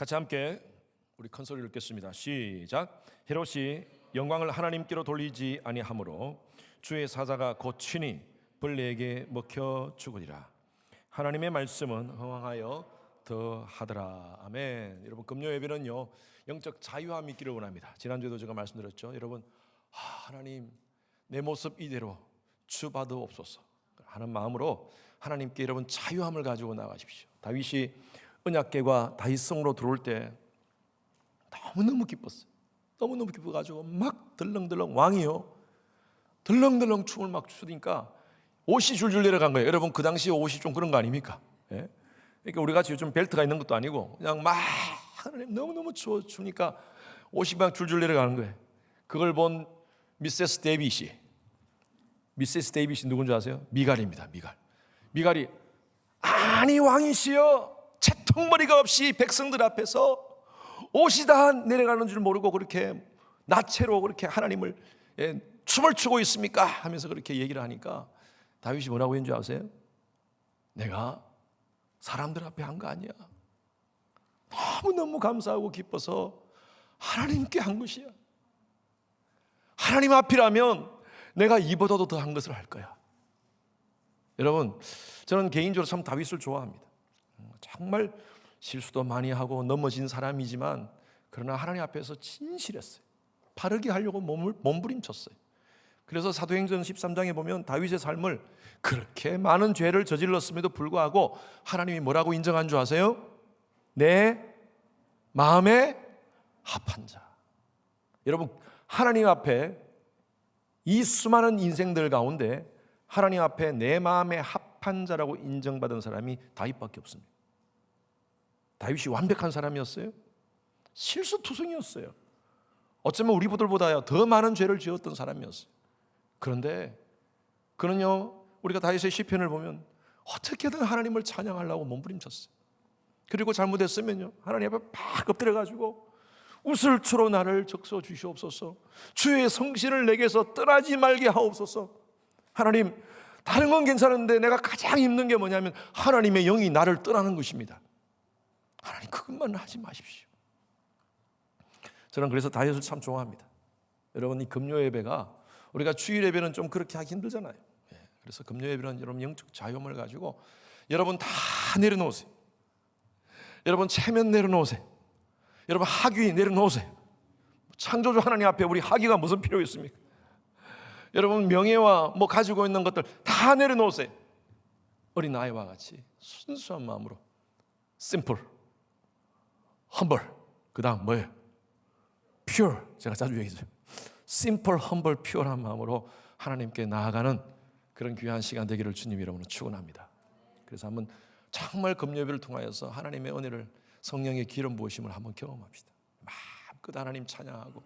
같이 함께 우리 큰 소리를 읽겠습니다. 시작. 헤롯이 영광을 하나님께로 돌리지 아니하므로 주의 사자가 곧 친히 벌레에게 먹혀 죽으리라. 하나님의 말씀은 흥황하여 더하더라. 아멘. 여러분, 금요 예배는요 영적 자유함이 있기를 원합니다. 지난주에도 제가 말씀드렸죠. 여러분, 하나님 내 모습 이대로 주받으옵소서 하는 마음으로 하나님께 여러분 자유함을 가지고 나가십시오. 다윗이 언약궤가 다윗성으로 들어올 때 너무너무 기뻤어요. 너무너무 기뻐가지고 막 덜렁덜렁, 왕이요 덜렁덜렁 춤을 막 추니까 옷이 줄줄 내려간 거예요. 여러분, 그 당시 옷이 좀 그런 거 아닙니까? 예? 그러니까 우리 같이 요즘 벨트가 있는 것도 아니고 그냥 막 하나님 너무너무 추우니까 옷이 막 줄줄 내려가는 거예요. 그걸 본 미세스 데이빗이 누군지 아세요? 미갈입니다. 미갈이 아니 왕이시여, 채통머리가 없이 백성들 앞에서 옷이 다 내려가는 줄 모르고 그렇게 나체로 그렇게 하나님을 춤을 추고 있습니까? 하면서 그렇게 얘기를 하니까 다윗이 뭐라고 했는지 아세요? 내가 사람들 앞에 한 거 아니야. 너무너무 감사하고 기뻐서 하나님께 한 것이야. 하나님 앞이라면 내가 이보다도 더한 것을 할 거야. 여러분, 저는 개인적으로 참 다윗을 좋아합니다. 정말 실수도 많이 하고 넘어진 사람이지만 그러나 하나님 앞에서 진실했어요. 바르게 하려고 몸부림쳤어요. 그래서 사도행전 13장에 보면 다윗의 삶을 그렇게 많은 죄를 저질렀음에도 불구하고 하나님이 뭐라고 인정한 줄 아세요? 내 마음에 합한 자. 여러분, 하나님 앞에 이 수많은 인생들 가운데 하나님 앞에 내 마음에 합한 자라고 인정받은 사람이 다윗밖에 없습니다. 다윗이 완벽한 사람이었어요? 실수투성이었어요. 어쩌면 우리들보다 더 많은 죄를 지었던 사람이었어요. 그런데 그는요, 우리가 다윗의 시편을 보면 어떻게든 하나님을 찬양하려고 몸부림쳤어요. 그리고 잘못했으면요 하나님 앞에 팍 엎드려가지고 우슬초로 나를 적셔 주시옵소서, 주의 성신을 내게서 떠나지 말게 하옵소서. 하나님, 다른 건 괜찮은데 내가 가장 힘든 게 뭐냐면 하나님의 영이 나를 떠나는 것입니다. 하나님, 그것만 하지 마십시오. 저는 그래서 다윗을 참 좋아합니다. 여러분, 이 금요 예배가 우리가 주일 예배는 좀 그렇게 하기 힘들잖아요. 그래서 금요 예배는 여러분 영적 자유함을 가지고 여러분 다 내려놓으세요. 여러분 체면 내려놓으세요. 여러분 학위 내려놓으세요. 창조주 하나님 앞에 우리 학위가 무슨 필요 있습니까? 여러분 명예와 뭐 가지고 있는 것들 다 내려놓으세요. 어린아이와 같이 순수한 마음으로 simple, humble, 그 다음 뭐예요? pure. 제가 자주 얘기해요. simple, humble, pure한 마음으로 하나님께 나아가는 그런 귀한 시간 되기를 주님 이름으로 축원합니다. 그래서 한번 정말 금요일을 통하여서 하나님의 은혜를, 성령의 기름 부으심을 한번 경험합시다. 마음껏 하나님 찬양하고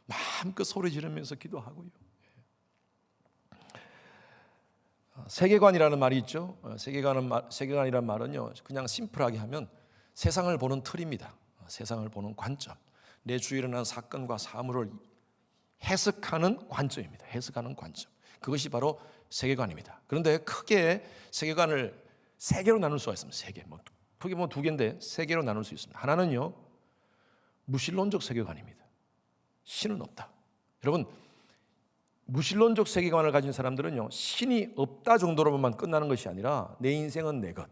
마음껏 소리 지르면서 기도하고요. 세계관이라는 말이 있죠. 세계관이라는 말은요 그냥 심플하게 하면 세상을 보는 틀입니다. 세상을 보는 관점, 내 주위에 일어난 사건과 사물을 해석하는 관점입니다. 해석하는 관점, 그것이 바로 세계관입니다. 그런데 크게 세계관을 세 개로 나눌 수가 있습니다. 세 개, 크게 두 개인데 세 개로 나눌 수 있습니다. 하나는요 무신론적 세계관입니다. 신은 없다. 여러분, 무신론적 세계관을 가진 사람들은요 신이 없다 정도로만 끝나는 것이 아니라 내 인생은 내 것,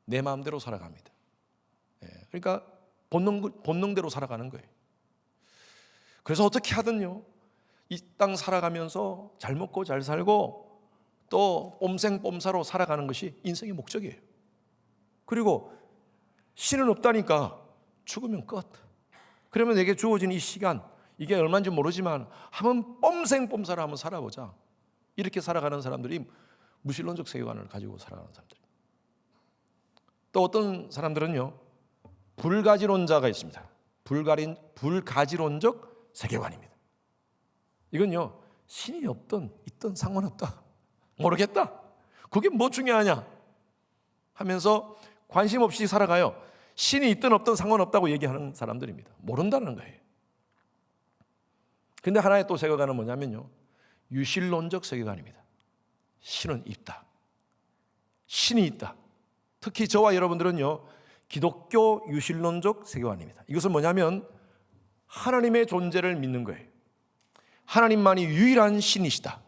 내 마음대로 살아갑니다. 그러니까 본능대로 살아가는 거예요. 그래서 어떻게 하든요 이 땅 살아가면서 잘 먹고 잘 살고 또 뽐생뽐사로 살아가는 것이 인생의 목적이에요. 그리고 신은 없다니까 죽으면 끝. 그러면 내게 주어진 이 시간, 이게 얼마인지 모르지만 한번 뽐생뽐사로 한번 살아보자. 이렇게 살아가는 사람들이 무신론적 세계관을 가지고 살아가는 사람들. 또 어떤 사람들은요 불가지론자가 있습니다. 불가지론적 세계관입니다. 이건요 신이 없든 있든 상관없다, 모르겠다, 그게 뭐 중요하냐 하면서 관심 없이 살아가요. 신이 있든 없든 상관없다고 얘기하는 사람들입니다. 모른다는 거예요. 그런데 하나의 또 세계관은 뭐냐면요 유실론적 세계관입니다. 신은 있다, 신이 있다. 특히 저와 여러분들은요 기독교 유실론적 세계관입니다. 이것은 뭐냐면 하나님의 존재를 믿는 거예요. 하나님만이 유일한 신이시다.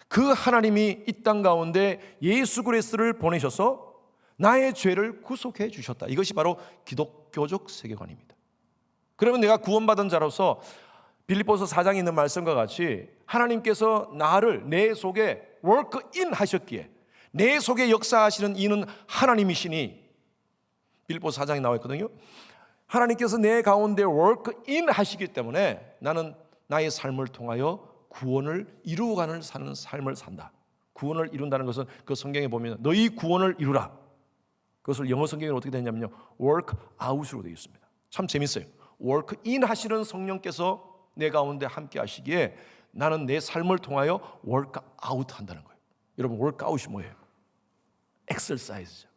그 하나님이 이 땅 가운데 예수 그리스도를 보내셔서 나의 죄를 구속해 주셨다. 이것이 바로 기독교적 세계관입니다. 그러면 내가 구원받은 자로서 빌립보서 4장에 있는 말씀과 같이 하나님께서 나를 내 속에 워크인 하셨기에 내 속에 역사하시는 이는 하나님이시니, 빌립보서 4장에 나와 있거든요. 하나님께서 내 가운데 워크인 하시기 때문에 나는 나의 삶을 통하여 구원을 이루어가는 사는 삶을 산다. 구원을 이룬다는 것은 그 성경에 보면 너희 구원을 이루라. 그것을 영어 성경에 어떻게 되냐면요, work out으로 되어 있습니다. 참 재밌어요. work in 하시는 성령께서 내 가운데 함께 하시기에 나는 내 삶을 통하여 work out 한다는 거예요. 여러분, work out이 뭐예요? exercise죠.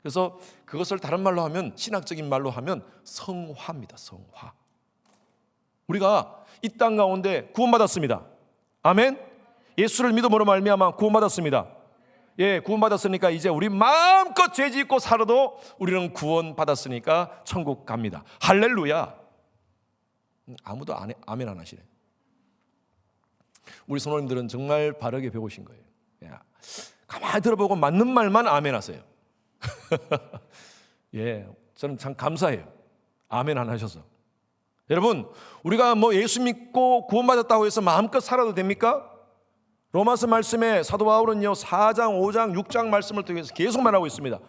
그래서 그것을 다른 말로 하면, 신학적인 말로 하면 성화입니다. 성화. 우리가 이 땅 가운데 구원받았습니다. 아멘. 예수를 믿음으로 말미암아 구원받았습니다. 예, 구원받았으니까 이제 우리 마음껏 죄 짓고 살아도 우리는 구원받았으니까 천국 갑니다. 할렐루야. 아무도 아멘 안 하시네. 우리 선생님들은 정말 바르게 배우신 거예요. 야, 가만히 들어보고 맞는 말만 아멘 하세요. 예, 저는 참 감사해요. 아멘 안 하셔서. 여러분, 우리가 뭐 예수 믿고 구원받았다고 해서 마음껏 살아도 됩니까? 로마서 말씀에 사도 바울은요 4장, 5장, 6장 말씀을 통해서 계속 말하고 있습니다.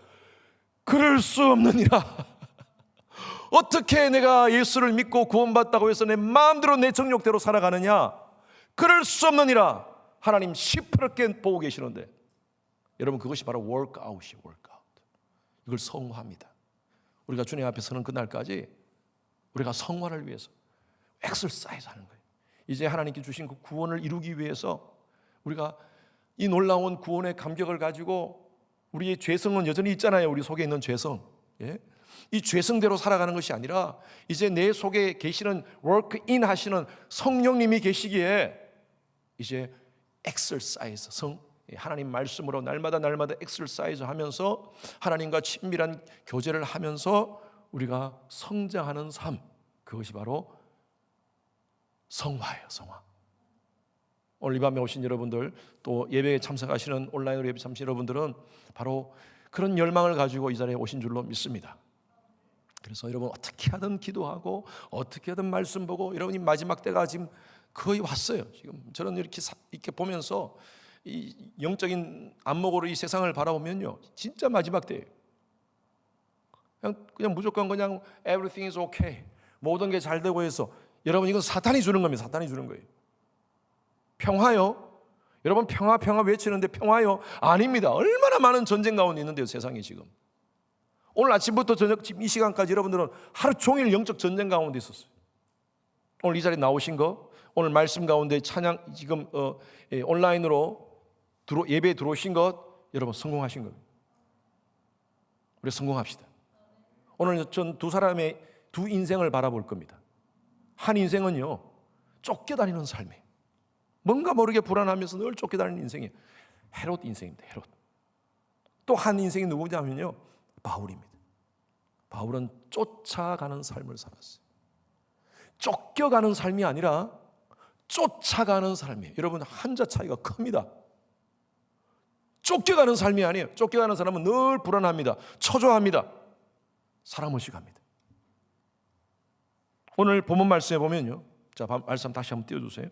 그럴 수 없느니라. 어떻게 내가 예수를 믿고 구원받았다고 해서 내 마음대로 내 정욕대로 살아가느냐? 그럴 수 없느니라. 하나님 시퍼렇게 보고 계시는데, 여러분, 그것이 바로 workout이에요. workout. 이걸 성화합니다. 우리가 주님 앞에 서는 그날까지 우리가 성화를 위해서 엑서사이즈 하는 거예요. 이제 하나님께 주신 그 구원을 이루기 위해서 우리가 이 놀라운 구원의 감격을 가지고, 우리의 죄성은 여전히 있잖아요. 우리 속에 있는 죄성. 예? 이 죄성대로 살아가는 것이 아니라 이제 내 속에 계시는 워크인 하시는 성령님이 계시기에 이제 엑서사이즈, 하나님 말씀으로 날마다 엑서사이즈 하면서 하나님과 친밀한 교제를 하면서 우리가 성장하는 삶, 그것이 바로 성화예요. 성화. 오늘 이 밤에 오신 여러분들, 또 예배에 참석하시는 온라인으로 예배 참석하시는 여러분들은 바로 그런 열망을 가지고 이 자리에 오신 줄로 믿습니다. 그래서 여러분, 어떻게 하든 기도하고 어떻게 하든 말씀 보고, 여러분이 마지막 때가 지금 거의 왔어요. 지금 저는 이렇게 보면서 이 영적인 안목으로 이 세상을 바라보면요, 진짜 마지막 때예요. 그냥 무조건 그냥 everything is okay, 모든 게 잘 되고 해서, 여러분, 이건 사탄이 주는 겁니다. 사탄이 주는 거예요. 평화요? 여러분, 평화 외치는데 평화요? 아닙니다. 얼마나 많은 전쟁 가운데 있는데요, 세상이 지금. 오늘 아침부터 저녁 지금 이 시간까지 여러분들은 하루 종일 영적 전쟁 가운데 있었어요. 오늘 이 자리에 나오신 거, 오늘 말씀 가운데 찬양 지금 온라인으로 예배에 들어오신 것, 여러분 성공하신 겁니다. 우리 성공합시다. 오늘 전 두 사람의 두 인생을 바라볼 겁니다. 한 인생은요, 쫓겨다니는 삶이에요. 뭔가 모르게 불안하면서 늘 쫓겨다니는 인생이에요. 헤롯 인생입니다. 헤롯. 또 한 인생이 누구냐면요, 바울입니다. 바울은 쫓아가는 삶을 살았어요. 쫓겨가는 삶이 아니라 쫓아가는 삶이에요. 여러분, 한자 차이가 큽니다. 쫓겨가는 삶이 아니에요. 쫓겨가는 사람은 늘 불안합니다. 초조합니다. 사람 의식합니다. 오늘 본문 말씀에 보면요, 자, 말씀 다시 한번 띄워주세요.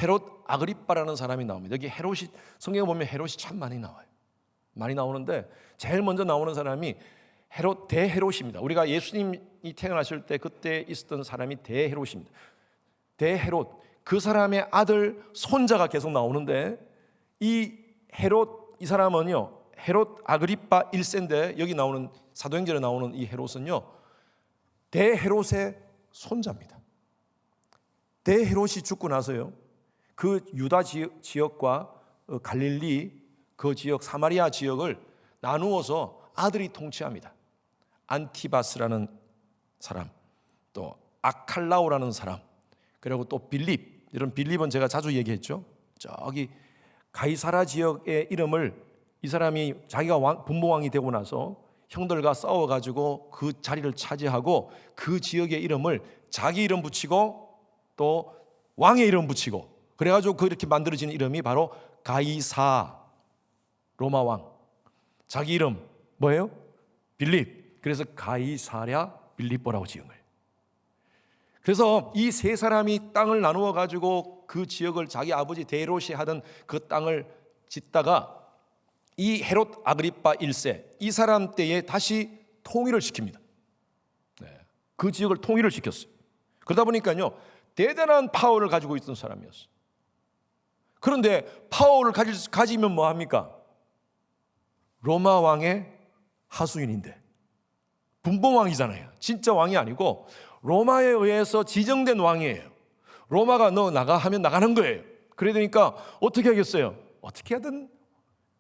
헤롯 아그리빠라는 사람이 나옵니다. 여기 헤롯이, 성경에 보면 헤롯이 참 많이 나와요. 많이 나오는데 제일 먼저 나오는 사람이 헤롯, 대헤롯입니다. 우리가 예수님이 태어나실 때 그때 있었던 사람이 대헤롯입니다. 대헤롯, 그 사람의 아들 손자가 계속 나오는데, 이 헤롯, 이 사람은요, 헤롯 아그리빠 1세인데, 여기 나오는 사도행전에 나오는 이 헤롯은요, 대헤롯의 손자입니다. 대헤롯이 죽고 나서요, 그 유다 지역과 갈릴리 그 지역, 사마리아 지역을 나누어서 아들이 통치합니다. 안티바스라는 사람, 또 아칼라오라는 사람, 그리고 또 빌립. 이런 빌립은 제가 자주 얘기했죠. 저기 가이사라 지역의 이름을, 이 사람이 자기가 분봉왕이 되고 나서 형들과 싸워가지고 그 자리를 차지하고 그 지역의 이름을 자기 이름 붙이고 또 왕의 이름 붙이고 그래가지고 그렇게 만들어진 이름이 바로 가이사, 로마 왕. 자기 이름 뭐예요? 빌립. 그래서 가이사랴 빌립보라고 지은 거예요. 그래서 이 세 사람이 땅을 나누어 가지고 그 지역을 자기 아버지 데롯이 하던 그 땅을 짓다가 이 헤롯 아그리파 1세 이 사람 때에 다시 통일을 시킵니다. 그 지역을 통일을 시켰어요. 그러다 보니까요 대단한 파워를 가지고 있던 사람이었어요. 그런데 파워를 가지면 뭐 합니까? 로마 왕의 하수인인데 분봉왕이잖아요. 진짜 왕이 아니고 로마에 의해서 지정된 왕이에요. 로마가 너 나가 하면 나가는 거예요. 그러니까 어떻게 하겠어요? 어떻게 하든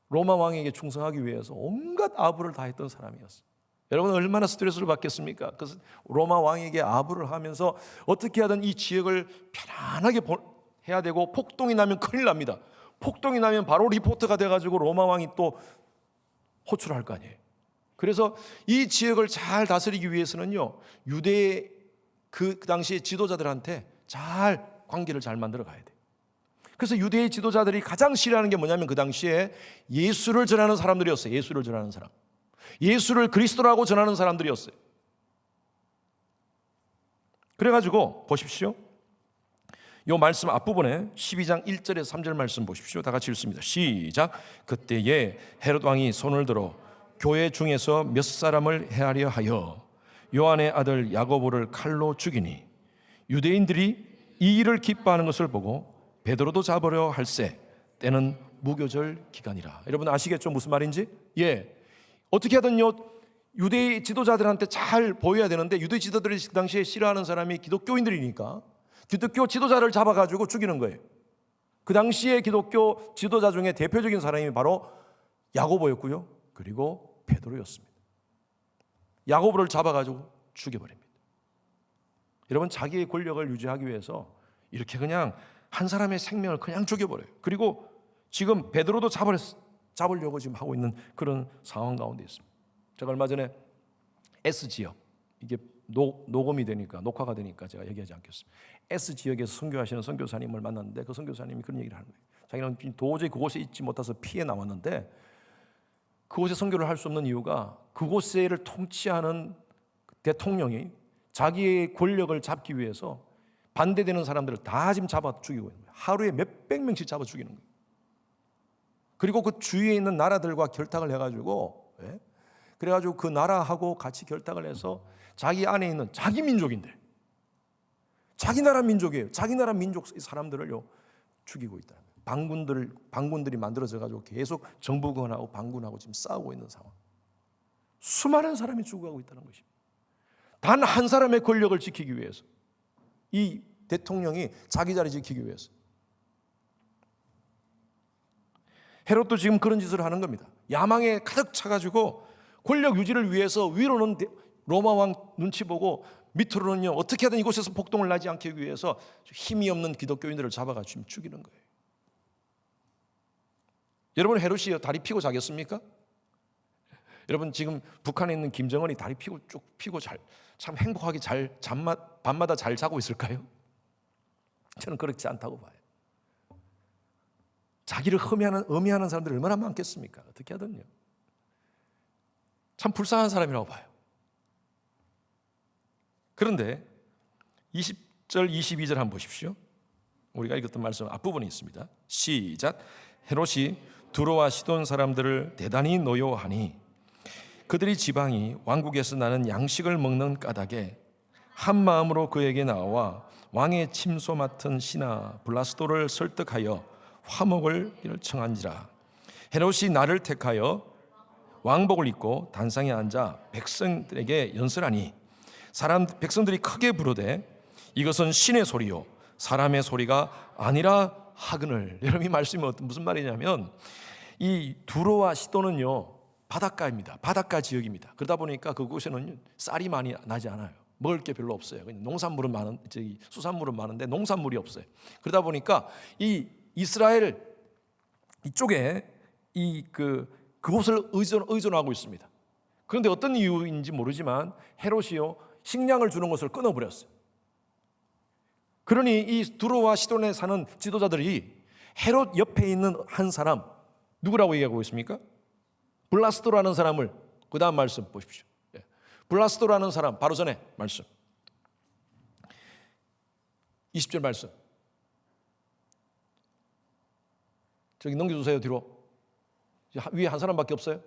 로마 왕에게 충성하기 위해서 온갖 아부를 다 했던 사람이었어요. 여러분 얼마나 스트레스를 받겠습니까? 그래서 로마 왕에게 아부를 하면서 어떻게 하든 이 지역을 편안하게 해야 되고 폭동이 나면 큰일 납니다. 폭동이 나면 바로 리포트가 돼가지고 로마 왕이 또 호출할 거 아니에요. 그래서 이 지역을 잘 다스리기 위해서는요 유대의 그 당시의 지도자들한테 잘 관계를 잘 만들어 가야 돼요. 그래서 유대의 지도자들이 가장 싫어하는 게 뭐냐면 그 당시에 예수를 전하는 사람들이었어요. 예수를 전하는 사람, 예수를 그리스도라고 전하는 사람들이었어요. 그래가지고 보십시오. 이 말씀 앞부분에 12장 1절에서 3절 말씀 보십시오. 다 같이 읽습니다. 시작. 그때에 헤롯 왕이 손을 들어 교회 중에서 몇 사람을 해하려 하여 요한의 아들 야고보를 칼로 죽이니 유대인들이 이 일을 기뻐하는 것을 보고 베드로도 잡으려 할세 때는 무교절 기간이라. 여러분 아시겠죠? 무슨 말인지? 예. 어떻게 하든요 유대 지도자들한테 잘 보여야 되는데 유대 지도자들이 그 당시에 싫어하는 사람이 기독교인들이니까 기독교 지도자를 잡아가지고 죽이는 거예요. 그 당시에 기독교 지도자 중에 대표적인 사람이 바로 야고보였고요. 그리고 베드로였습니다. 야고보를 잡아가지고 죽여버립니다. 여러분 자기의 권력을 유지하기 위해서 이렇게 그냥 한 사람의 생명을 그냥 죽여버려요. 그리고 지금 베드로도 잡으려고 지금 하고 있는 그런 상황 가운데 있습니다. 제가 얼마 전에 S지역 이게 녹음이 되니까 녹화가 되니까 제가 얘기하지 않겠습니다. S지역에서 선교하시는 선교사님을 만났는데 그 선교사님이 그런 얘기를 하는 거예요. 자기는 도저히 그곳에 있지 못해서 피해 나왔는데 그곳에 선교를 할 수 없는 이유가 그곳을 통치하는 대통령이 자기의 권력을 잡기 위해서 반대되는 사람들을 다 지금 잡아 죽이고 있는 거예요. 하루에 몇백 명씩 잡아 죽이는 거예요. 그리고 그 주위에 있는 나라들과 결탁을 해가지고 그래가지고 그 나라하고 같이 결탁을 해서 자기 안에 있는 자기 민족인데 자기 나라 민족이에요. 자기 나라 민족 사람들을요 죽이고 있다. 반군들이 만들어져가지고 계속 정부군하고 반군하고 지금 싸우고 있는 상황. 수많은 사람이 죽어가고 있다는 것입니다. 단 한 사람의 권력을 지키기 위해서 이 대통령이 자기 자리 지키기 위해서. 헤롯도 지금 그런 짓을 하는 겁니다. 야망에 가득 차가지고 권력 유지를 위해서 위로는 로마 왕 눈치 보고 밑으로는요 어떻게 하든 이곳에서 폭동을 나지 않게 하기 위해서 힘이 없는 기독교인들을 잡아가지고 죽이는 거예요. 여러분 헤롯이 다리 피고 자겠습니까? 여러분 지금 북한에 있는 김정은이 다리 피고 쭉 피고 참 행복하게 밤마다 잘 자고 있을까요? 저는 그렇지 않다고 봐요. 자기를 음해하는 사람들이 얼마나 많겠습니까? 어떻게 하든요. 참 불쌍한 사람이라고 봐요. 그런데 20절 22절 한번 보십시오. 우리가 읽었던 말씀 앞부분에 있습니다. 시작. 헤롯이 두로와 시돈 사람들을 대단히 노여워하니 그들이 지방이 왕국에서 나는 양식을 먹는 까닭에 한 마음으로 그에게 나와 왕의 침소 맡은 신하 블라스도를 설득하여 화목을 청한지라. 헤롯이 나를 택하여 왕복을 입고 단상에 앉아 백성들에게 연설하니 백성들이 크게 부르되 이것은 신의 소리요 사람의 소리가 아니라 하거늘. 여러분 이 말씀이 무슨 말이냐면 이 두로와 시돈은요 바닷가입니다. 바닷가 지역입니다. 그러다 보니까 그곳에는 쌀이 많이 나지 않아요. 먹을 게 별로 없어요. 농산물은 수산물은 많은데 농산물이 없어요. 그러다 보니까 이 이스라엘 이쪽에 그곳을 의존하고 있습니다. 그런데 어떤 이유인지 모르지만 헤롯이요 식량을 주는 것을 끊어버렸어요. 그러니 이 두로와 시돈에 사는 지도자들이 헤롯 옆에 있는 한 사람, 누구라고 얘기하고 있습니까? 블라스도라는 사람을, 그 다음 말씀 보십시오. 블라스도라는 사람, 바로 전에 말씀 20절 말씀, 저기 넘겨주세요. 뒤로. 위에 한 사람밖에 없어요.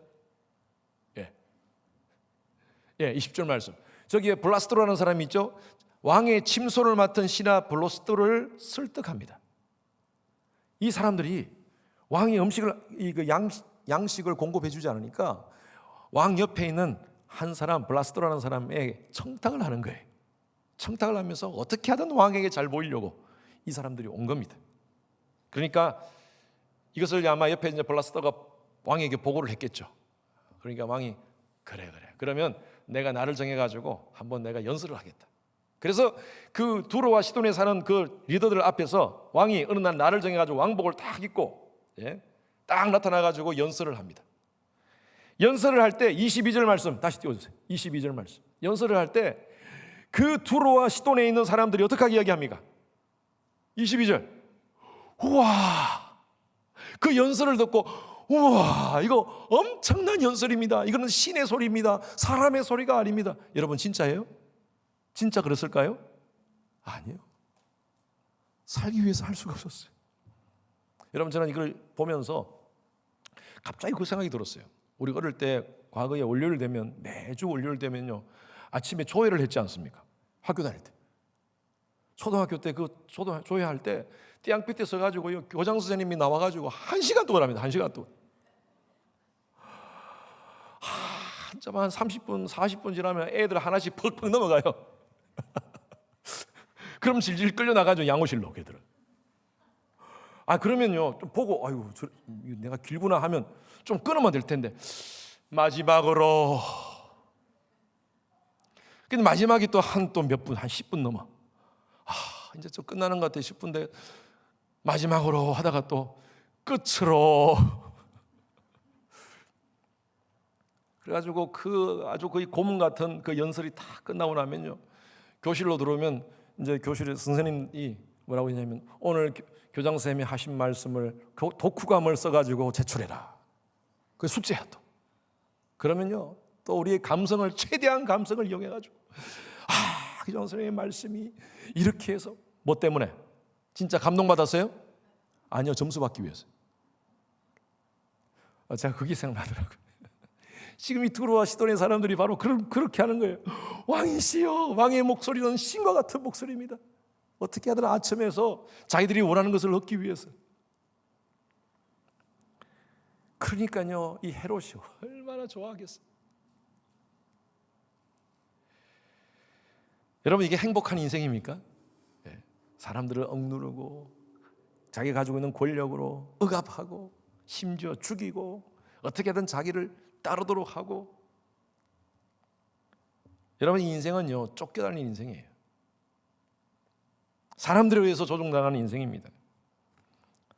20절 말씀. 저기에 블라스도라는 사람이 있죠. 왕의 침소를 맡은 신하 블라스도를 설득합니다. 이 사람들이 왕이 음식을, 양식을 공급해 주지 않으니까 왕 옆에 있는 한 사람, 블라스도라는 사람에게 청탁을 하는 거예요. 청탁을 하면서 어떻게 하든 왕에게 잘 보이려고 이 사람들이 온 겁니다. 그러니까 이것을 아마 옆에 이제 블라스도가 왕에게 보고를 했겠죠. 그러니까 왕이 그래 그러면 내가 날을 정해가지고 한번 내가 연설을 하겠다. 그래서 그 두로와 시돈에 사는 그 리더들 앞에서 왕이 어느 날 날을 정해가지고 왕복을 딱 입고 딱 나타나가지고 연설을 합니다. 연설을 할 때 22절 말씀 다시 띄워주세요. 22절 말씀. 연설을 할 때 그 두로와 시돈에 있는 사람들이 어떻게 이야기합니까? 22절. 우와, 그 연설을 듣고 우와, 이거 엄청난 연설입니다. 이거는 신의 소리입니다. 사람의 소리가 아닙니다. 여러분 진짜예요? 진짜 그랬을까요? 아니요. 살기 위해서 할 수가 없었어요. 여러분 저는 이걸 보면서 갑자기 그 생각이 들었어요. 우리 어릴 때 과거에 월요일 되면, 매주 월요일 되면요 아침에 조회를 했지 않습니까? 학교 다닐 때. 초등학교 때 그 조회할 때 띠양빛에 서가지고 교장 선생님이 나와가지고 1시간 동안 합니다. 1시간 동안. 한참 한 30분 40분 지나면 애들 하나씩 퍽퍽 넘어가요. 그럼 질질 끌려 나가죠. 양호실로 걔들은. 그러면요 좀 보고 아이고 내가 길구나 하면 좀 끊으면 될 텐데 마지막으로. 근데 마지막이 또 몇 분, 한 10분 넘어. 이제 좀 끝나는 것 같아 싶은데 마지막으로 하다가 또 끝으로. 그래가지고 그 아주 거의 고문 같은 그 연설이 다 끝나고 나면요 교실로 들어오면 이제 교실에 선생님이 뭐라고 했냐면 오늘 교장 선생님이 하신 말씀을 독후감을 써가지고 제출해라. 그 숙제야 또. 그러면요 또 우리의 감성을, 최대한 감성을 이용해가지고 교장 선생님의 말씀이 이렇게 해서 뭐 때문에? 진짜 감동받았어요? 아니요, 점수 받기 위해서. 제가 그게 생각나더라고요. 지금 이 두로와 시돈의 사람들이 바로 그렇게 하는 거예요. 왕이시여, 왕의 목소리는 신과 같은 목소리입니다. 어떻게 하든 아첨해서 자기들이 원하는 것을 얻기 위해서. 그러니까요 이 헤롯이 얼마나 좋아하겠어요. 여러분 이게 행복한 인생입니까? 사람들을 억누르고 자기가 가지고 있는 권력으로 억압하고 심지어 죽이고 어떻게든 자기를 따르도록 하고. 여러분 이 인생은요 쫓겨다니는 인생이에요. 사람들에 의해서 조종당하는 인생입니다.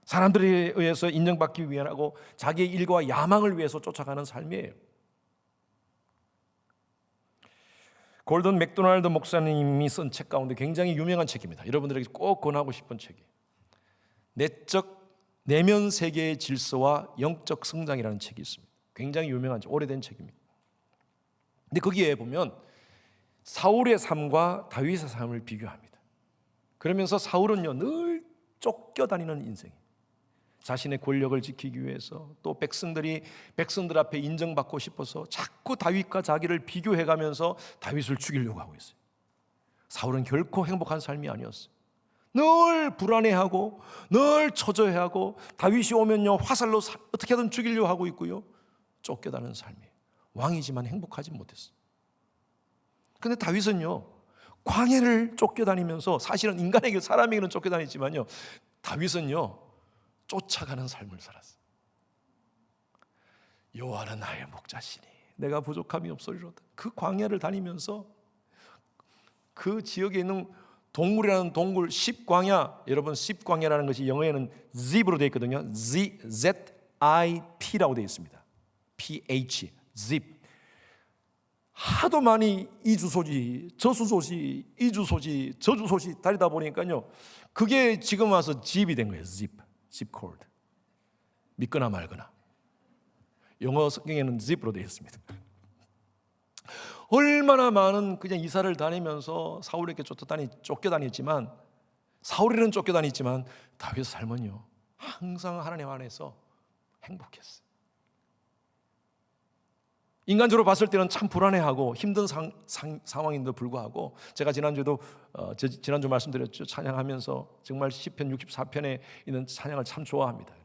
사람들에 의해서 인정받기 위하고 자기의 일과 야망을 위해서 쫓아가는 삶이에요. 골든 맥도날드 목사님이 쓴 책 가운데 굉장히 유명한 책입니다. 여러분들에게 꼭 권하고 싶은 책이에요. 내면 세계의 질서와 영적 성장이라는 책이 있습니다. 굉장히 유명한 책, 오래된 책입니다. 근데 거기에 보면 사울의 삶과 다윗의 삶을 비교합니다. 그러면서 사울은요 늘 쫓겨다니는 인생이에요. 자신의 권력을 지키기 위해서, 또 백성들 앞에 인정받고 싶어서 자꾸 다윗과 자기를 비교해가면서 다윗을 죽이려고 하고 있어요. 사울은 결코 행복한 삶이 아니었어요. 늘 불안해하고 늘 초조해하고 다윗이 오면요 화살로 어떻게든 죽이려고 하고 있고요. 쫓겨다니는 삶이에요. 왕이지만 행복하지 못했어요. 그런데 다윗은요 광야를 쫓겨다니면서, 사실은 인간에게, 사람에게는 쫓겨다니지만요 다윗은요 쫓아가는 삶을 살았어요. 여호와는 나의 목자시니 내가 부족함이 없으리로다. 그 광야를 다니면서 그 지역에 있는 동물이라는 동굴, 십광야, 여러분 십광야라는 것이 영어에는 zip으로 되어 있거든요. Z-I-P라고 되어 있습니다. P-H, zip. 하도 많이 이 주소지 저 주소지 이 주소지 저 주소지 다니다 보니까요, 그게 지금 와서 집이 된 거예요. zip code. 믿거나 말거나. 영어 성경에는 zip로 되어 있습니다. 얼마나 많은 그냥 이사를 다니면서 사울에게 쫓겨다녔지만, 사울에는 쫓겨다녔지만 다윗의 삶은요 항상 하나님 안에서 행복했어요. 인간적으로 봤을 때는 참 불안해하고 힘든 상황인데도 불구하고, 제가 지난주에도 지난주 말씀드렸죠. 찬양하면서 정말 시편 64편에 있는 찬양을 참 좋아합니다.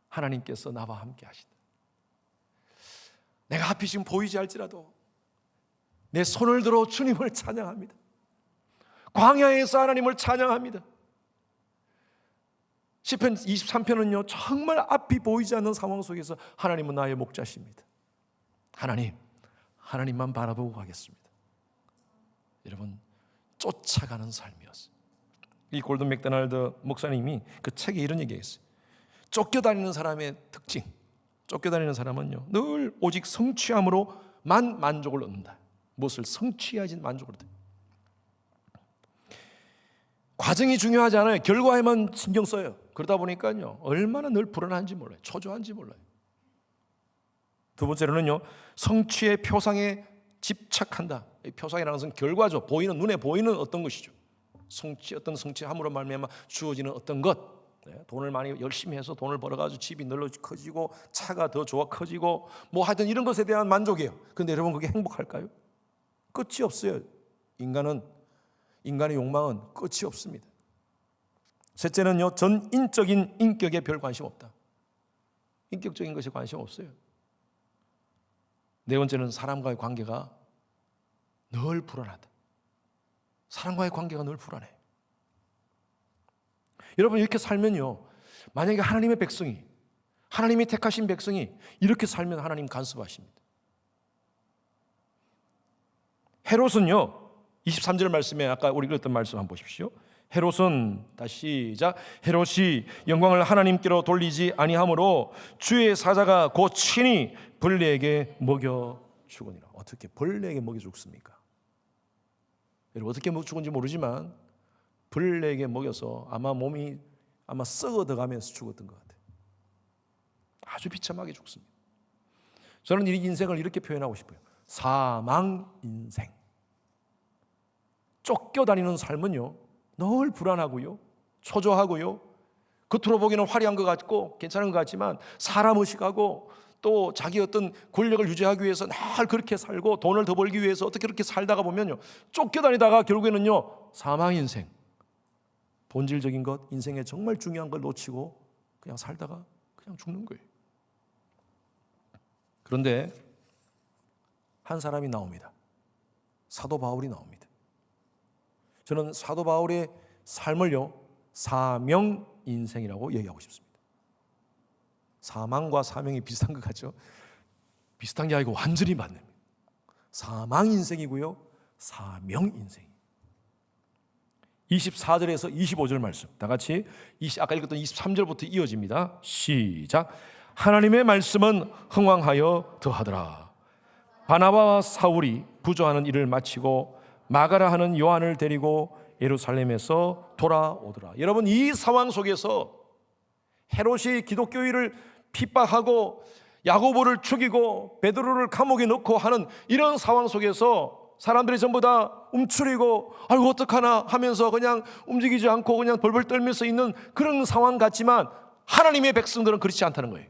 하나님께서 나와 함께 하시다. 내가 앞이 지금 보이지 않을지라도 내 손을 들어 주님을 찬양합니다. 광야에서 하나님을 찬양합니다. 시편 23편은요 정말 앞이 보이지 않는 상황 속에서 하나님은 나의 목자십니다. 하나님만 바라보고 가겠습니다. 여러분, 쫓아가는 삶이었어요. 이 골든 맥도날드 목사님이 그 책에 이런 얘기했어요. 쫓겨다니는 사람의 특징, 쫓겨다니는 사람은요 늘 오직 성취함으로만 만족을 얻는다. 무엇을 성취해야지 만족을 얻어요. 과정이 중요하지 않아요. 결과에만 신경 써요. 그러다 보니까요 얼마나 늘 불안한지 몰라요. 초조한지 몰라요. 두 번째로는요, 성취의 표상에 집착한다. 이 표상이라는 것은 결과죠. 보이는, 눈에 보이는 어떤 것이죠. 어떤 성취함으로 말미암아 주어지는 어떤 것. 돈을 많이 열심히 해서 돈을 벌어가지고 집이 늘러 커지고 차가 더 좋아 커지고 뭐 하여튼 이런 것에 대한 만족이에요. 그런데 여러분, 그게 행복할까요? 끝이 없어요. 인간의 욕망은 끝이 없습니다. 셋째는요, 전인적인 인격에 별 관심 없다. 인격적인 것에 관심 없어요. 네 번째는 사람과의 관계가 늘 불안하다. 사람과의 관계가 늘 불안해. 여러분, 이렇게 살면요, 만약에 하나님의 백성이, 하나님이 택하신 백성이 이렇게 살면 하나님 간섭하십니다. 헤롯은요, 23절 말씀에 아까 우리 읽었던 말씀 한번 보십시오. 헤롯은, 다시 시작, 헤롯이 영광을 하나님께로 돌리지 아니하므로 주의 사자가 곧 친히 벌레에게 먹여 죽으니라. 어떻게 벌레에게 먹여 죽습니까? 여러분, 어떻게 먹여 죽은지 모르지만 벌레에게 먹여서 몸이 썩어들어가면서 죽었던 것 같아요. 아주 비참하게 죽습니다. 저는 이 인생을 이렇게 표현하고 싶어요. 사망 인생. 쫓겨다니는 삶은요 늘 불안하고요, 초조하고요, 겉으로 보기에는 화려한 것 같고 괜찮은 것 같지만 사람 의식하고 또 자기 어떤 권력을 유지하기 위해서 늘 그렇게 살고 돈을 더 벌기 위해서 어떻게 그렇게 살다가 보면요 쫓겨다니다가 결국에는요 사망 인생, 본질적인 것, 인생에 정말 중요한 걸 놓치고 그냥 살다가 그냥 죽는 거예요. 그런데 한 사람이 나옵니다. 사도 바울이 나옵니다. 저는 사도 바울의 삶을요 사명 인생이라고 얘기하고 싶습니다. 사망과 사명이 비슷한 것 같죠? 비슷한 게 아니고 완전히 맞는 사망 인생이고요, 사명 인생. 24절에서 25절 말씀 다 같이 아까 읽었던 23절부터 이어집니다. 시작. 하나님의 말씀은 흥왕하여 더하더라. 바나바와 사울이 부조하는 일을 마치고 마가라 하는 요한을 데리고 예루살렘에서 돌아오더라. 여러분, 이 상황 속에서 헤롯이 기독교인을 핍박하고 야고보를 죽이고 베드로를 감옥에 넣고 하는 이런 상황 속에서 사람들이 전부 다 움츠리고 아이고 어떡하나 하면서 그냥 움직이지 않고 그냥 벌벌 떨면서 있는 그런 상황 같지만 하나님의 백성들은 그렇지 않다는 거예요.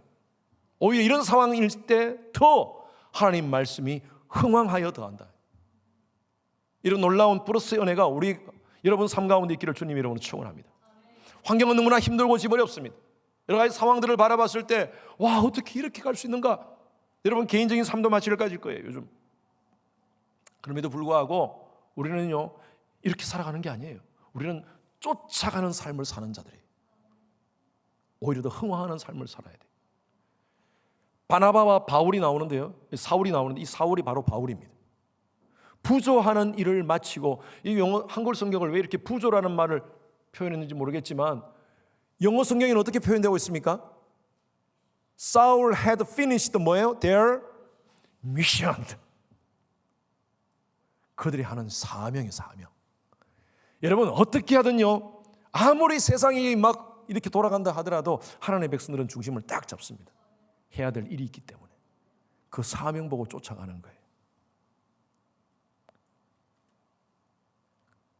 오히려 이런 상황일 때 더 하나님 말씀이 흥왕하여 더한다. 이런 놀라운 플러스의 은혜가 우리 여러분 삶 가운데 있기를 주님 이름으로 축원합니다. 환경은 너무나 힘들고 어렵습니다. 여러 가지 상황들을 바라봤을 때 와 어떻게 이렇게 갈 수 있는가. 여러분 개인적인 삶도 마찬가지일 거예요. 요즘 그럼에도 불구하고 우리는요 이렇게 살아가는 게 아니에요. 우리는 쫓아가는 삶을 사는 자들이에요. 오히려 더 흥황하는 삶을 살아야 돼요. 바나바와 바울이 나오는데요, 사울이 나오는데 이 사울이 바로 바울입니다. 부조하는 일을 마치고, 이 영어 한글 성경을 왜 이렇게 부조라는 말을 표현했는지 모르겠지만 영어 성경에는 어떻게 표현되고 있습니까? Saul had finished 뭐예요? Their mission. 그들이 하는 사명이 사명. 여러분 어떻게 하든요, 아무리 세상이 막 이렇게 돌아간다 하더라도 하나님의 백성들은 중심을 딱 잡습니다. 해야 될 일이 있기 때문에 그 사명 보고 쫓아가는 거예요.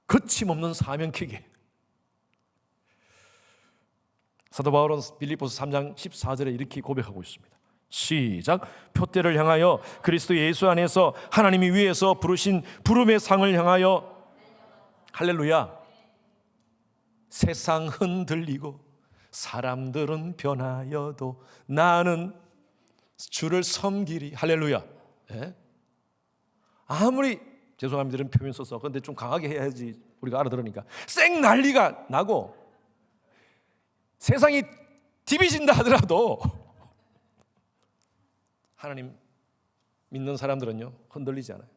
거침없는 사명캐기. 사도 바울은 빌립보서 3장 14절에 이렇게 고백하고 있습니다. 시작. 표대를 향하여 그리스도 예수 안에서 하나님이 위에서 부르신 부름의 상을 향하여. 할렐루야. 세상 흔들리고 사람들은 변하여도 나는 주를 섬기리. 할렐루야. 예? 아무리 죄송합니다 이런 표현 써서, 근데 좀 강하게 해야지 우리가 알아들으니까, 쌩 난리가 나고 세상이 디비진다 하더라도 하나님 믿는 사람들은요 흔들리지 않아요.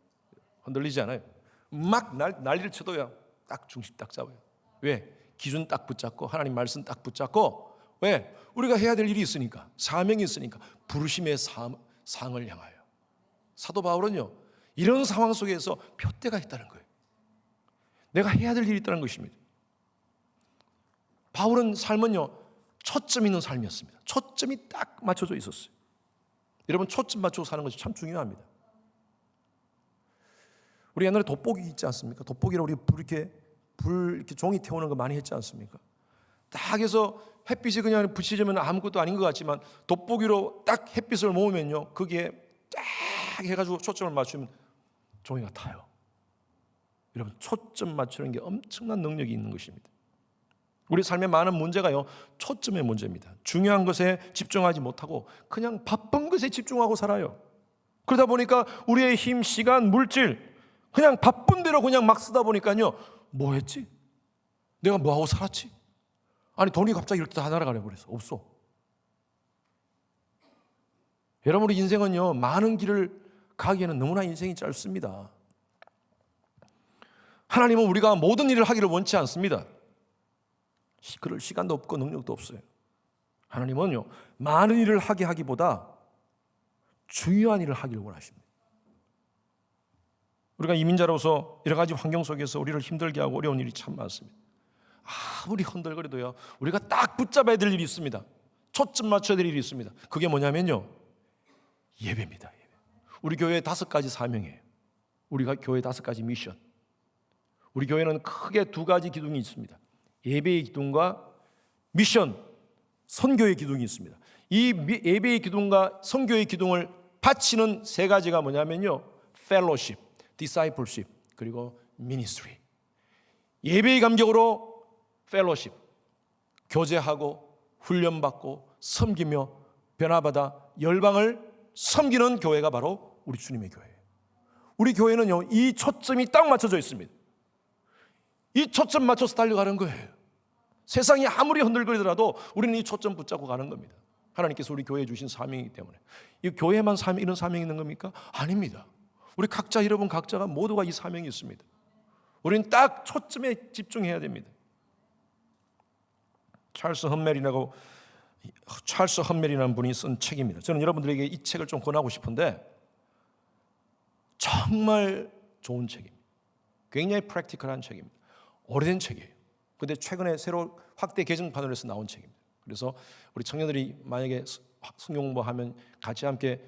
흔들리지 않아요. 막 난리를 쳐도요 딱 중심 딱 잡아요. 왜? 기준 딱 붙잡고 하나님 말씀 딱 붙잡고. 왜? 우리가 해야 될 일이 있으니까, 사명이 있으니까, 부르심의 상을 향하여. 사도 바울은요 이런 상황 속에서 표대가 있다는 거예요. 내가 해야 될 일이 있다는 것입니다. 바울은 삶은요 초점 있는 삶이었습니다. 초점이 딱 맞춰져 있었어요. 여러분 초점 맞추고 사는 것이 참 중요합니다. 우리 옛날에 돋보기 있지 않습니까? 돋보기로 우리 불 이렇게 종이 태우는 거 많이 했지 않습니까? 딱 해서 햇빛이 그냥 비치면 아무것도 아닌 것 같지만 돋보기로 딱 햇빛을 모으면요 거기에 딱 해가지고 초점을 맞추면 종이가 타요. 여러분 초점 맞추는 게 엄청난 능력이 있는 것입니다. 우리 삶의 많은 문제가요 초점의 문제입니다. 중요한 것에 집중하지 못하고 그냥 바쁜 것에 집중하고 살아요. 그러다 보니까 우리의 힘, 시간, 물질 그냥 바쁜 대로 그냥 막 쓰다 보니까요 뭐 했지? 내가 뭐 하고 살았지? 아니 돈이 갑자기 이렇게 다 날아가려 버렸어. 없어. 여러분 우리 인생은요 많은 길을 가기에는 너무나 인생이 짧습니다. 하나님은 우리가 모든 일을 하기를 원치 않습니다. 그럴 시간도 없고 능력도 없어요. 하나님은요 많은 일을 하게 하기보다 중요한 일을 하기를 원하십니다. 우리가 이민자로서 여러 가지 환경 속에서 우리를 힘들게 하고 어려운 일이 참 많습니다. 아무리 흔들거려도요 우리가 딱 붙잡아야 될 일이 있습니다. 초점 맞춰야 될 일이 있습니다. 그게 뭐냐면요 예배입니다. 예배. 우리 교회에 5가지 사명이에요. 우리가 교회 5가지 미션. 우리 교회는 크게 2가지 기둥이 있습니다. 예배의 기둥과 미션, 선교의 기둥이 있습니다. 이 예배의 기둥과 선교의 기둥을 바치는 3가지가 뭐냐면요 펠로십, 디사이플십, 그리고 미니스트리. 예배의 감격으로 펠로십, 교제하고 훈련받고 섬기며 변화받아 열방을 섬기는 교회가 바로 우리 주님의 교회예요. 우리 교회는요 이 초점이 딱 맞춰져 있습니다. 이 초점 맞춰서 달려가는 거예요. 세상이 아무리 흔들거리더라도 우리는 이 초점 붙잡고 가는 겁니다. 하나님께서 우리 교회에 주신 사명이기 때문에. 이 교회만 이런 사명이 있는 겁니까? 아닙니다. 우리 각자 여러분 각자가 모두가 이 사명이 있습니다. 우리는 딱 초점에 집중해야 됩니다. 찰스 험멜이라는 분이 쓴 책입니다. 저는 여러분들에게 이 책을 좀 권하고 싶은데 정말 좋은 책입니다. 굉장히 프랙티컬한 책입니다. 오래된 책이에요. 근데 최근에 새로 확대 개정판으로 해서 나온 책입니다. 그래서 우리 청년들이 만약에 성경 공부하면 같이 함께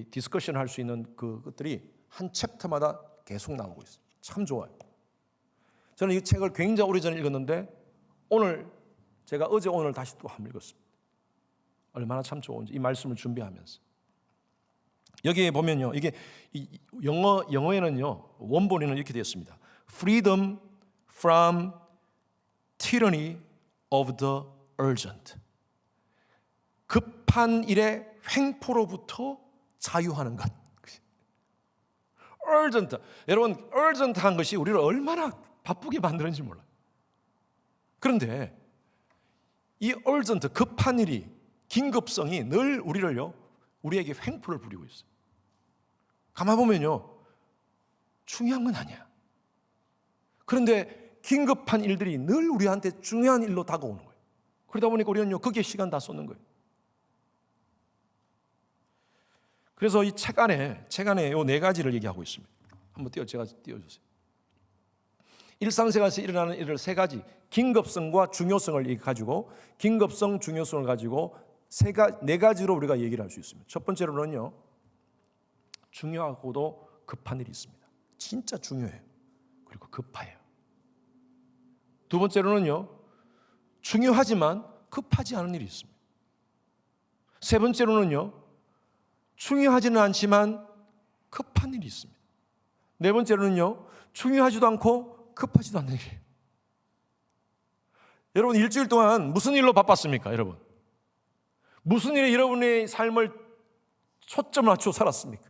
디스커션 할 수 있는 그것들이 한 챕터마다 계속 나오고 있어요. 참 좋아요. 저는 이 책을 굉장히 오래전에 읽었는데 제가 어제 오늘 다시 또 한번 읽었습니다. 얼마나 참 좋은지 이 말씀을 준비하면서. 여기에 보면요, 이게 영어에는요 원본에는 이렇게 되어 있습니다. Freedom from tyranny of the urgent. 급한 일의 횡포로부터 자유하는 것. urgent. 여러분, urgent한 것이 우리를 얼마나 바쁘게 만드는지 몰라요. 그런데 이 urgent, 급한 일이, 긴급성이 늘 우리에게 횡포를 부리고 있어요. 가만 보면요, 중요한 건 아니야. 그런데 긴급한 일들이 늘 우리한테 중요한 일로 다가오는 거예요. 그러다 보니까 우리는 거기에 시간 다 쏟는 거예요. 그래서 이 책 안에 요 4가지를 얘기하고 있습니다. 한번 제가 띄워주세요. 일상생활에서 일어나는 일을 세 가지, 긴급성과 중요성을 가지고, 긴급성, 중요성을 가지고 네 가지로 우리가 얘기를 할 수 있습니다. 첫 번째로는요, 중요하고도 급한 일이 있습니다. 진짜 중요해요. 그리고 급해요. 두 번째로는요, 중요하지만 급하지 않은 일이 있습니다. 세 번째로는요, 중요하지는 않지만 급한 일이 있습니다. 네 번째로는요, 중요하지도 않고 급하지도 않는 일이에요. 여러분, 일주일 동안 무슨 일로 바빴습니까? 여러분, 무슨 일에 여러분의 삶을 초점을 맞추고 살았습니까?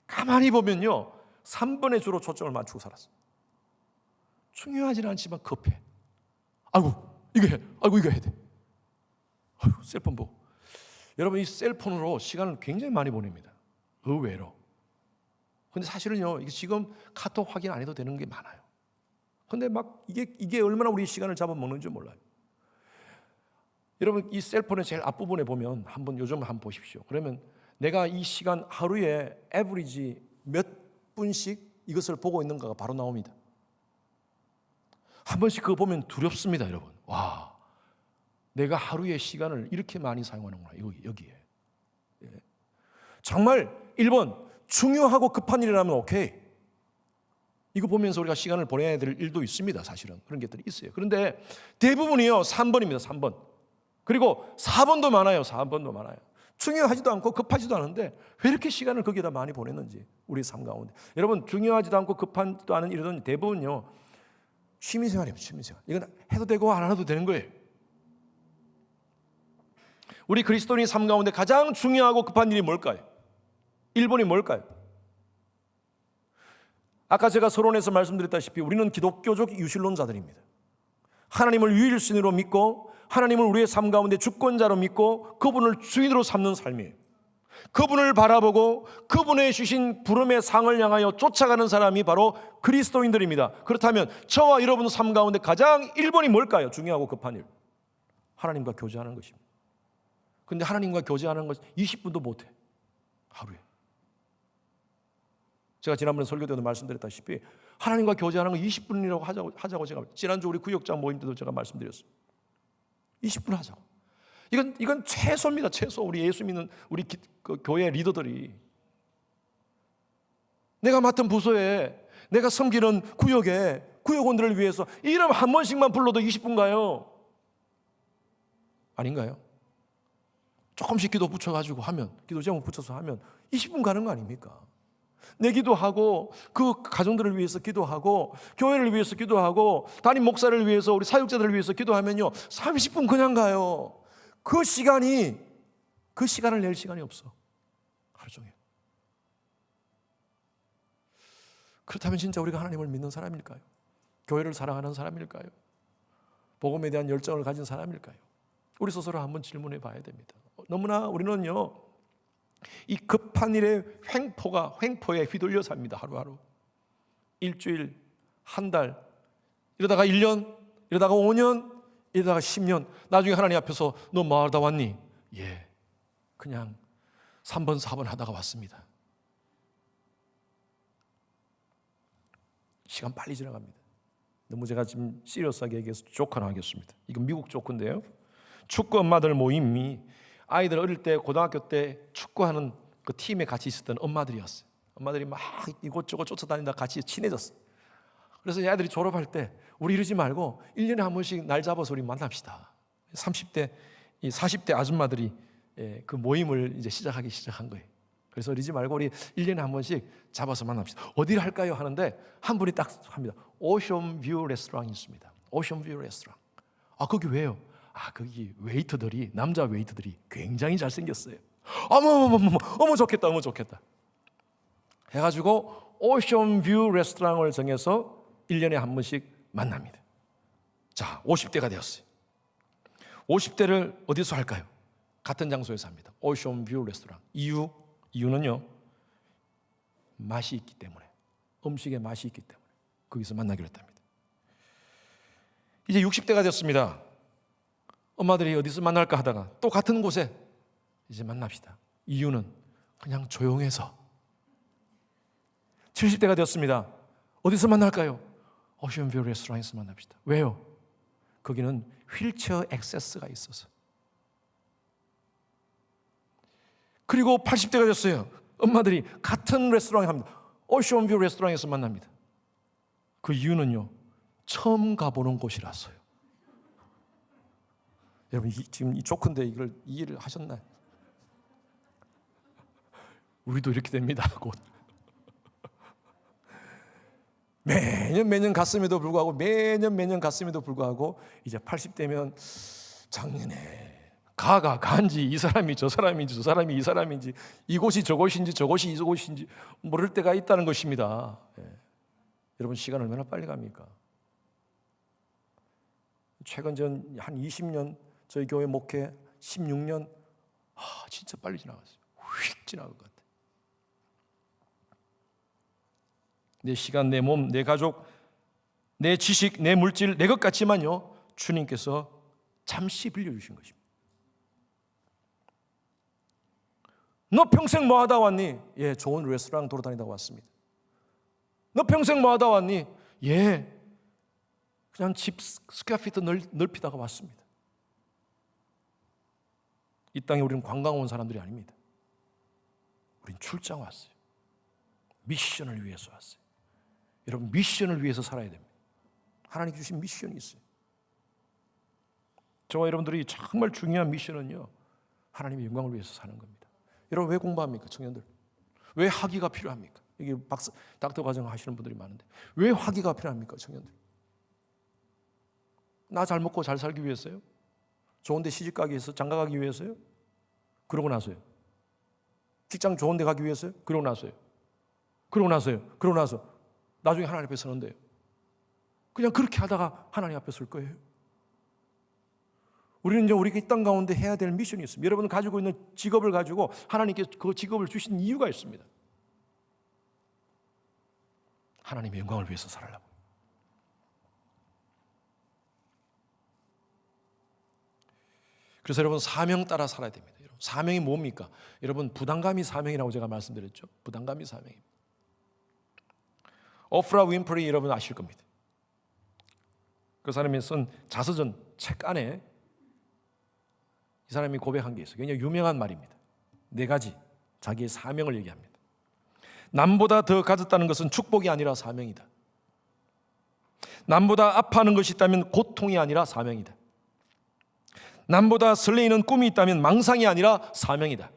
가만히 보면요, 3번의 주로 초점을 맞추고 살았어요. 중요하지는 않지만 급해. 아이고 이거 해, 아이고 이거 해야 돼. 아이고, 셀폰 보고. 여러분, 이 셀폰으로 시간을 굉장히 많이 보냅니다. 의외로. 근데 사실은요, 이게 지금 카톡 확인 안 해도 되는 게 많아요. 근데 막 이게 얼마나 우리 시간을 잡아먹는지 몰라요. 여러분, 이 셀폰의 제일 앞부분에 보면 요즘 한번 보십시오. 그러면 내가 이 시간 하루에 에버리지 몇 분씩 이것을 보고 있는가가 바로 나옵니다. 한 번씩 그거 보면 두렵습니다, 여러분. 와, 내가 하루의 시간을 이렇게 많이 사용하는구나, 여기에. 예. 정말 1번, 중요하고 급한 일이라면 오케이. 이거 보면서 우리가 시간을 보내야 될 일도 있습니다, 사실은. 그런 것들이 있어요. 그런데 대부분이요, 3번입니다, 3번. 그리고 4번도 많아요, 4번도 많아요. 중요하지도 않고 급하지도 않은데 왜 이렇게 시간을 거기에다 많이 보냈는지, 우리 삶 가운데. 여러분, 중요하지도 않고 급하지도 않은 일은 대부분요, 취미생활이에요, 취미생활. 이건 해도 되고 안 해도 되는 거예요. 우리 그리스도인의 삶 가운데 가장 중요하고 급한 일이 뭘까요? 1번이 뭘까요? 아까 제가 서론에서 말씀드렸다시피 우리는 기독교적 유실론자들입니다. 하나님을 유일신으로 믿고 하나님을 우리의 삶 가운데 주권자로 믿고 그분을 주인으로 삼는 삶이에요. 그분을 바라보고 그분의 주신 부름의 상을 향하여 쫓아가는 사람이 바로 그리스도인들입니다. 그렇다면 저와 여러분 삶 가운데 가장 1번이 뭘까요? 중요하고 급한 일. 하나님과 교제하는 것입니다. 근데 하나님과 교제하는 것 20분도 못해, 하루에. 제가 지난번에 설교 때도 말씀드렸다시피 하나님과 교제하는 거 20분이라고 하자고 제가 지난주 우리 구역장 모임 때도 제가 말씀드렸어요. 20분 하자고. 이건 최소입니다. 최소. 우리 예수 믿는 우리 교회 리더들이, 내가 맡은 부서에, 내가 섬기는 구역에 구역원들을 위해서 이름 한 번씩만 불러도 20분 가요. 아닌가요? 조금씩 기도 붙여가지고 하면, 기도 제목 붙여서 하면 20분 가는 거 아닙니까? 내 기도하고 그 가정들을 위해서 기도하고 교회를 위해서 기도하고 담임 목사를 위해서 우리 사역자들을 위해서 기도하면요 30분 그냥 가요. 그 시간을 낼 시간이 없어, 하루 종일. 그렇다면 진짜 우리가 하나님을 믿는 사람일까요? 교회를 사랑하는 사람일까요? 복음에 대한 열정을 가진 사람일까요? 우리 스스로 한번 질문해 봐야 됩니다. 너무나 우리는요 이 급한 일의 횡포에 휘둘려 삽니다. 하루하루. 일주일, 한 달, 이러다가 1년, 이러다가 5년, 이러다가 10년. 나중에 하나님 앞에서 너 뭐 하다 왔니? 예, 그냥 3번, 4번 하다가 왔습니다. 시간 빨리 지나갑니다. 너무 제가 지금 시리어스하게 얘기해서 조크 하나 하겠습니다. 이건 미국 조크인데요. 축구 엄마들 모임이 아이들 어릴 때 고등학교 때 축구하는 그 팀에 같이 있었던 엄마들이었어요. 엄마들이 막 이곳저곳 쫓아다니다 같이 친해졌어요. 그래서 애들이 졸업할 때 우리 이러지 말고 1년에 한 번씩 날 잡아서 우리 만납시다. 30대, 40대 아줌마들이 그 모임을 이제 시작한 거예요. 그래서 이러지 말고 우리 1년에 한 번씩 잡아서 만납시다. 어디를 할까요? 하는데 한 분이 딱 합니다. 오션뷰 레스토랑이 있습니다. 오션뷰 레스토랑. 아, 거기 왜요? 아, 거기 웨이터들이, 남자 웨이터들이 굉장히 잘생겼어요. 어머 좋겠다, 어머 좋겠다 해가지고 오션뷰 레스토랑을 정해서 1년에 한 번씩 만납니다. 자, 50대가 되었어요. 50대를 어디서 할까요? 같은 장소에서 합니다. 오션뷰 레스토랑. 이유는요, 맛이 있기 때문에, 음식에 맛이 있기 때문에 거기서 만나기로 했답니다. 이제 60대가 됐습니다. 엄마들이 어디서 만날까 하다가 또 같은 곳에 이제 만납시다. 이유는 그냥 조용해서. 70대가 되었습니다. 어디서 만날까요? 오션뷰 레스토랑에서 만납시다. 왜요? 거기는 휠체어 액세스가 있어서. 그리고 80대가 됐어요. 엄마들이 같은 레스토랑에 갑니다. 오션뷰 레스토랑에서 만납니다. 그 이유는요, 처음 가보는 곳이라서요. 여러분, 지금 이 조건데 이걸 이해를 하셨나요? 우리도 이렇게 됩니다. 곧 매년 갔음에도 불구하고 매년 갔음에도 불구하고 이제 80대면 작년에 간지 이 사람이 저 사람인지 저 사람이 이 사람인지 이곳이 저곳인지 저곳이 이곳인지 모를 때가 있다는 것입니다. 여러분, 시간 얼마나 빨리 갑니까? 최근 전 한 20년 저희 교회 목회 16년 진짜 빨리 지나갔어요. 휙 지나간 것 같아요. 내 시간, 내 몸, 내 가족, 내 지식, 내 물질, 내 것 같지만요, 주님께서 잠시 빌려주신 것입니다. 너 평생 뭐 하다 왔니? 예, 좋은 레스토랑 돌아다니다 왔습니다. 너 평생 뭐 하다 왔니? 예, 그냥 집 스퀘어피트 넓히다가 왔습니다. 이 땅에 우리는 관광 온 사람들이 아닙니다. 우린 출장 왔어요. 미션을 위해서 왔어요. 여러분, 미션을 위해서 살아야 됩니다. 하나님 주신 미션이 있어요. 저와 여러분들이 정말 중요한 미션은요, 하나님의 영광을 위해서 사는 겁니다. 여러분, 왜 공부합니까? 청년들, 왜 학위가 필요합니까? 이게 닥터 과정 하시는 분들이 많은데 왜 학위가 필요합니까? 청년들, 나 잘 먹고 잘 살기 위해서요? 좋은 데 시집 가기 위해서, 장가 가기 위해서요? 그러고 나서요? 직장 좋은 데 가기 위해서요? 그러고 나서요? 그러고 나서 나중에 하나님 앞에 서는데요, 그냥 그렇게 하다가 하나님 앞에 설 거예요. 우리는 이제 우리가 이 땅 가운데 해야 될 미션이 있습니다. 여러분 가지고 있는 직업을 가지고 하나님께 그 직업을 주신 이유가 있습니다. 하나님의 영광을 위해서 살아라고. 그래서 여러분, 사명 따라 살아야 됩니다. 여러분, 사명이 뭡니까? 여러분, 부담감이 사명이라고 제가 말씀드렸죠. 부담감이 사명입니다. 오프라 윈프리 여러분 아실 겁니다. 그 사람이 쓴 자서전 책 안에 이 사람이 고백한 게 있어요. 굉장히 유명한 말입니다. 4가지 자기의 사명을 얘기합니다. 남보다 더 가졌다는 것은 축복이 아니라 사명이다. 남보다 아파하는 것이 있다면 고통이 아니라 사명이다. 남보다 설레이는 꿈이 있다면 망상이 아니라 사명이다.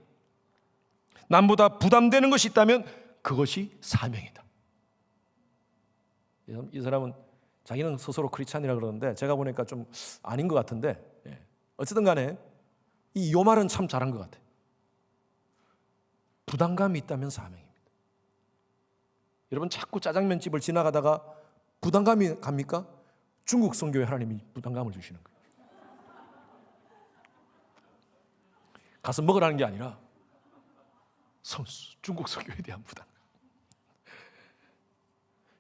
남보다 부담되는 것이 있다면 그것이 사명이다. 이 사람은 자기는 스스로 크리스찬이라 그러는데 제가 보니까 좀 아닌 것 같은데, 어쨌든 간에 이 말은 참 잘한 것 같아요. 부담감이 있다면 사명입니다. 여러분, 자꾸 짜장면집을 지나가다가 부담감이 갑니까? 중국 선교에 하나님이 부담감을 주시는 거예요. 가서 먹으라는 게 아니라 중국 선교에 대한 부담감.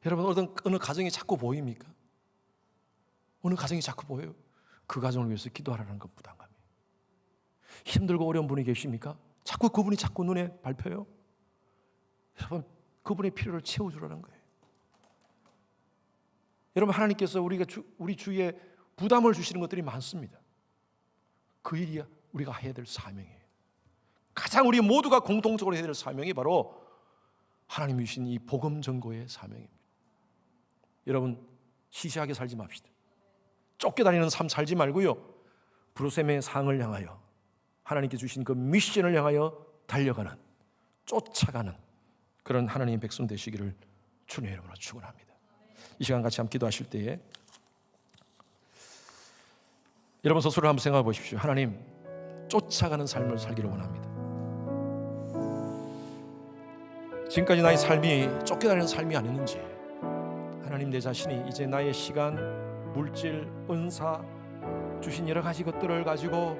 여러분, 어느 가정이 자꾸 보입니까? 어느 가정이 자꾸 보여요? 그 가정을 위해서 기도하라는 것 부담감이에요. 힘들고 어려운 분이 계십니까? 자꾸 그분이 자꾸 눈에 밟혀요. 여러분, 그분의 필요를 채워주라는 거예요. 여러분, 하나님께서 우리 주위에 부담을 주시는 것들이 많습니다. 그 일이 우리가 해야 될 사명이에요. 가장 우리 모두가 공통적으로 해야 될 사명이 바로 하나님이 주신 이 복음 전거의 사명입니다. 여러분, 시시하게 살지 맙시다. 쫓겨다니는 삶 살지 말고요, 부르심의 상을 향하여 하나님께 주신 그 미션을 향하여 달려가는, 쫓아가는 그런 하나님의 백성 되시기를 주님의 이름으로 축원합니다. 이 시간 같이 함께 기도하실 때에 여러분 스스로 한번 생각해 보십시오. 하나님, 쫓아가는 삶을 살기를 원합니다. 지금까지 나의 삶이 쫓겨다니는 삶이 아니었는지, 하나님, 내 자신이 이제 나의 시간, 물질, 은사 주신 여러 가지 것들을 가지고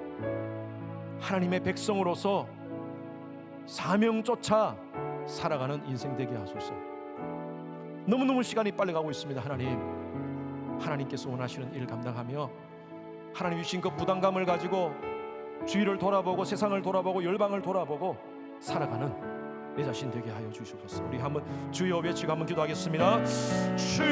하나님의 백성으로서 사명 쫓아 살아가는 인생 되게 하소서. 너무너무 시간이 빨리 가고 있습니다. 하나님께서 원하시는 일을 감당하며 하나님 주신 그 부담감을 가지고 주위를 돌아보고 세상을 돌아보고 열방을 돌아보고 살아가는 내 자신 되게 하여 주시옵소서. 우리 한번 주여 외치고 한번 기도하겠습니다. 주여